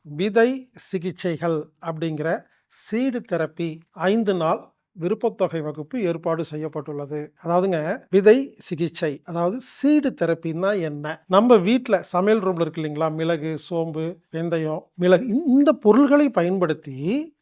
விதை சிகிச்சைகள் அப்படிங்கிற சீடு தெரப்பி 5 நாள் விருப்பத்தொகை வகுப்பு ஏற்பாடு செய்யப்பட்டுள்ளது. அதாவதுங்க, விதை சிகிச்சை அதாவது சீடு தெரப்பின்னா என்ன? நம்ம வீட்ல சமையல் ரூம்ல இருக்கு இல்லைங்களா? மிளகு, சோம்பு, வெந்தயம், மிளகு இந்த பொருள்களை பயன்படுத்தி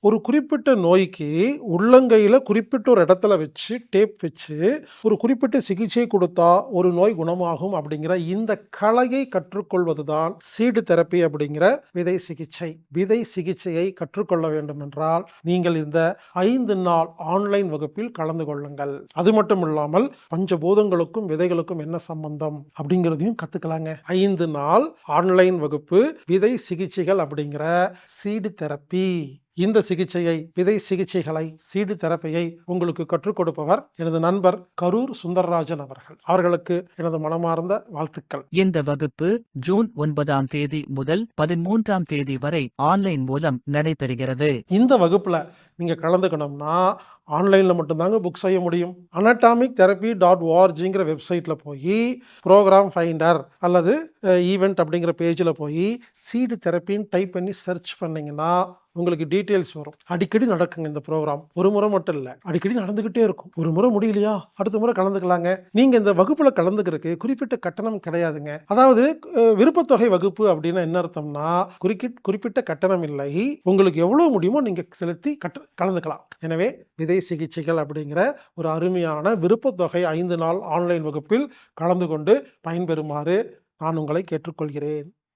ஒரு குறிப்பிட்ட நோய்க்கு உள்ளங்கையில குறிப்பிட்ட ஒரு இடத்துல வச்சு டேப் வச்சு ஒரு குறிப்பிட்ட சிகிச்சை கொடுத்தா ஒரு நோய் குணமாகும் அப்படிங்கிற இந்த கலையை கற்றுக்கொள்வதுதான் சீடு தெரப்பி அப்படிங்கிற விதை சிகிச்சை. விதை சிகிச்சையை கற்றுக்கொள்ள வேண்டும் என்றால் நீங்கள் இந்த 5 நாள் ஆன்லைன் வகுப்பில் கலந்து கொள்ளுங்கள். அது மட்டும் இல்லாமல் பஞ்சபூதங்களுக்கும் விதைகளுக்கும் என்ன சம்பந்தம் அப்படிங்கிறதையும் கத்துக்கலாங்க. 5 நாள் ஆன்லைன் வகுப்பு விதை சிகிச்சைகள் அப்படிங்கிற சீடு தெரப்பி. இந்த சிகிச்சையை, விதை சிகிச்சைகளை, சீடு தெரப்பியை உங்களுக்கு கற்றுக் கொடுப்பவர் எனது நண்பர் கரூர் சுந்தரராஜன் அவர்கள். அவர்களுக்கு எனது மனமார்ந்த வாழ்த்துக்கள். இந்த வகுப்பு ஜூன் 9ஆம் தேதி முதல் 13ஆம் தேதி வரை ஆன்லைன் மூலம் நடைபெறுகிறது. இந்த வகுப்புல நீங்க கலந்துக்கணும்னா ஆன்லைன்ல மட்டும்தாங்க புக் செய்ய முடியும். anatomictherapy.orgங்கிற வெப்சைட்ல போய் ப்ரோக்ராம் ஃபைண்டர் அல்லது ஈவெண்ட் அப்படிங்கிற பேஜ்ல போய் சீடு தெரப்பின்னு டைப் பண்ணி சர்ச் பண்ணீங்கன்னா உங்களுக்கு டீட்டெயில்ஸ் வரும். அடிக்கடி நடக்குங்க இந்த ப்ரோக்ராம். ஒரு முறை மட்டும் இல்ல, அடிக்கடி நடந்துகிட்டே இருக்கும். ஒரு முறை முடியலையா, அடுத்த முறை கலந்துக்கலாங்க. நீங்க இந்த வகுப்புல கலந்துக்கிறதுக்கு குறிப்பிட்ட கட்டணம் கிடையாதுங்க. அதாவது விருப்பத்தொகை வகுப்பு அப்படின்னா என்ன அர்த்தம்னா, குறிப்பிட்ட கட்டணம் இல்லை. உங்களுக்கு எவ்வளவு முடியுமோ நீங்க செலுத்தி கலந்துக்கலாம். எனவே விதை சிகிச்சைகள் அப்படிங்கிற ஒரு அருமையான விருப்பத்தொகை 5 நாள் ஆன்லைன் வகுப்பில் கலந்து கொண்டு பயன்பெறுமாறு நான் உங்களை கேட்டுக்கொள்கிறேன்.